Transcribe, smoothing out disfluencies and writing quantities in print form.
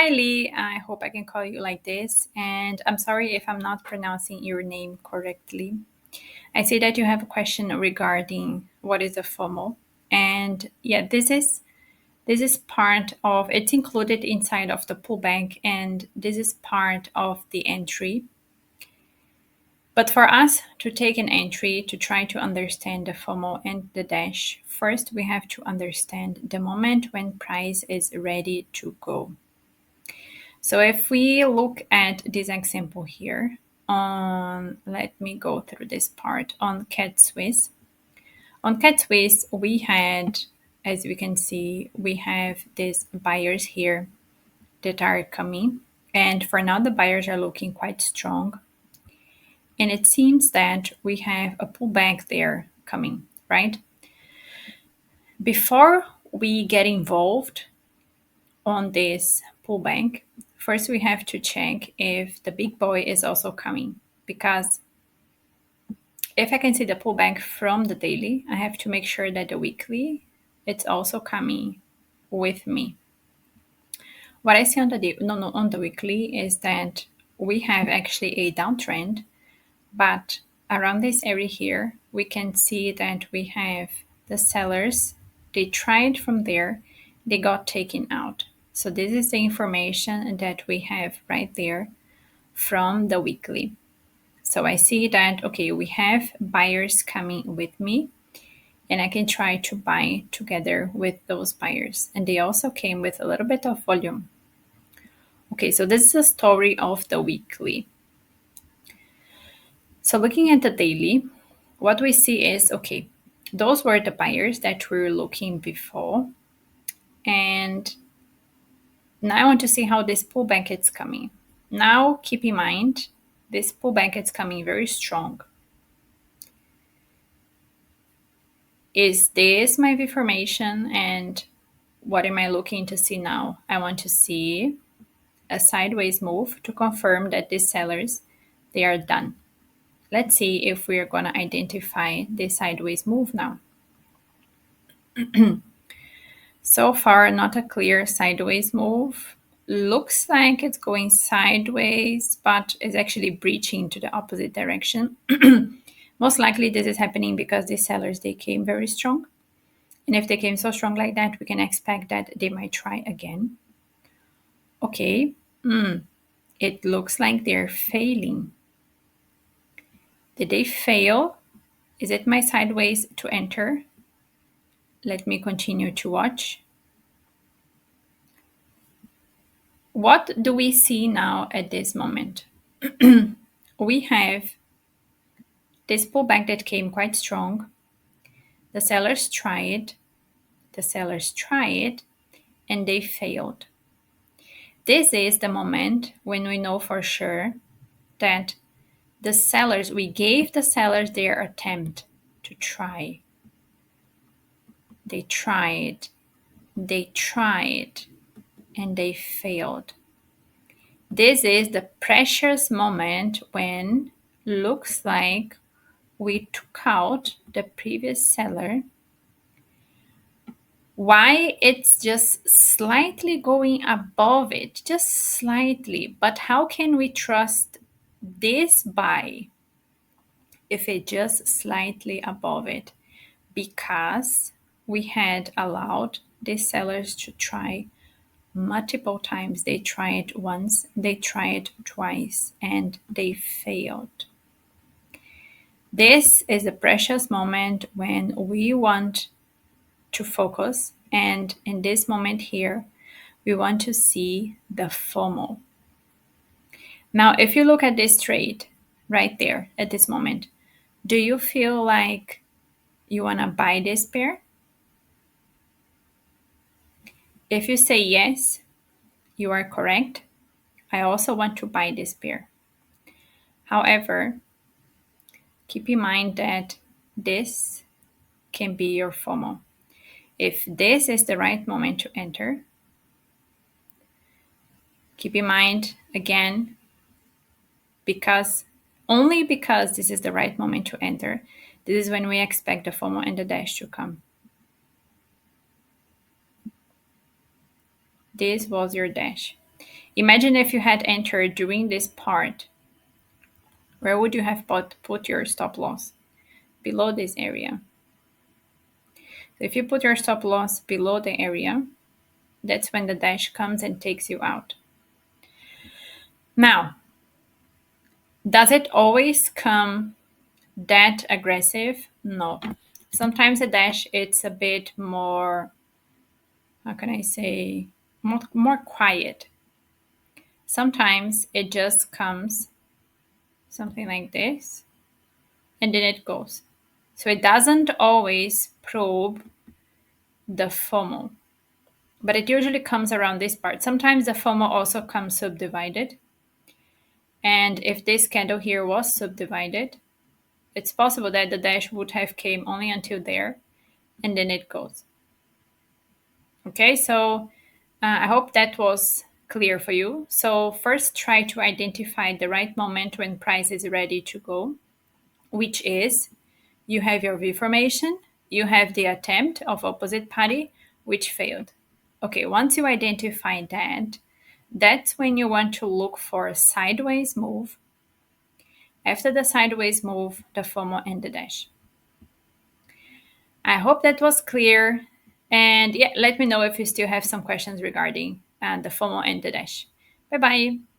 Hi, Lee. I hope I can call you like this. And I'm sorry if I'm not pronouncing your name correctly. I see that you have a question regarding what is a FOMO. And yeah, this is part of it's included inside of the pullback, and this is part of the entry. But for us to take an entry to try to understand the FOMO and the dash, first we have to understand the moment when price is ready to go. So if we look at this example here let me go through this part on CAD Swiss. On CAD Swiss, we had, as we can see, we have these buyers here that are coming. And for now, the buyers are looking quite strong. And it seems that we have a pullback there coming, right? Before we get involved on this pullback, first we have to check if the big boy is also coming, because if I can see the pullback from the daily, I have to make sure that the weekly it's also coming with me. What I see on the weekly is that we have actually a downtrend, but around this area here, we can see that we have the sellers. They tried from there, they got taken out. So this is the information that we have right there from the weekly. So I see that, okay, we have buyers coming with me, and I can try to buy together with those buyers. And they also came with a little bit of volume. Okay, so this is the story of the weekly. So looking at the daily, what we see is, okay, those were the buyers that we were looking before. And now I want to see how this pullback is coming. Now keep in mind, this pullback is coming very strong. Is this my information, and what am I looking to see now? I want to see a sideways move to confirm that these sellers, they are done. Let's see if we're going to identify the sideways move now. So far, not a clear sideways move. Looks like it's going sideways, but it's actually breaching to the opposite direction. Most likely this is happening because the sellers, they came very strong. And if they came so strong like that, we can expect that they might try again. Okay, it looks like they're failing. Did they fail? Is it my sideways to enter? Let me continue to watch. What do we see now at this moment? We have this pullback that came quite strong. The sellers tried, and they failed. This is the moment when we know for sure that the sellers, we gave the sellers their attempt to try. They tried, and they failed. This is the precious moment when looks like we took out the previous seller. Why it's just slightly going above it, just slightly. But how can we trust this buy if it just slightly above it? Because we had allowed the sellers to try multiple times. They tried once, they tried twice, and they failed. This is a precious moment when we want to focus, and in this moment here, we want to see the FOMO. Now, if you look at this trade right there at this moment, do you feel like you want to buy this pair? If you say yes, you are correct. I also want to buy this pair. However, keep in mind that this can be your FOMO. If this is the right moment to enter, keep in mind again, only because this is the right moment to enter, this is when we expect the FOMO and the dash to come. This was your dash. Imagine if you had entered during this part, where would you have put your stop loss? Below this area. So if you put your stop loss below the area, that's when the dash comes and takes you out. Now, does it always come that aggressive? No. Sometimes the dash it's a bit more, how can I say, more quiet. Sometimes it just comes something like this and then it goes. So it doesn't always probe the FOMO, but it usually comes around this part. Sometimes the FOMO also comes subdivided. And if this candle here was subdivided, it's possible that the dash would have came only until there and then it goes. Okay, so I hope that was clear for you. So first try to identify the right moment when price is ready to go, which is you have your V formation, you have the attempt of opposite party, which failed. Okay, once you identify that, that's when you want to look for a sideways move. After the sideways move, the FOMO and the dash. I hope that was clear. And yeah, let me know if you still have some questions regarding the FOMO and the dash. Bye bye.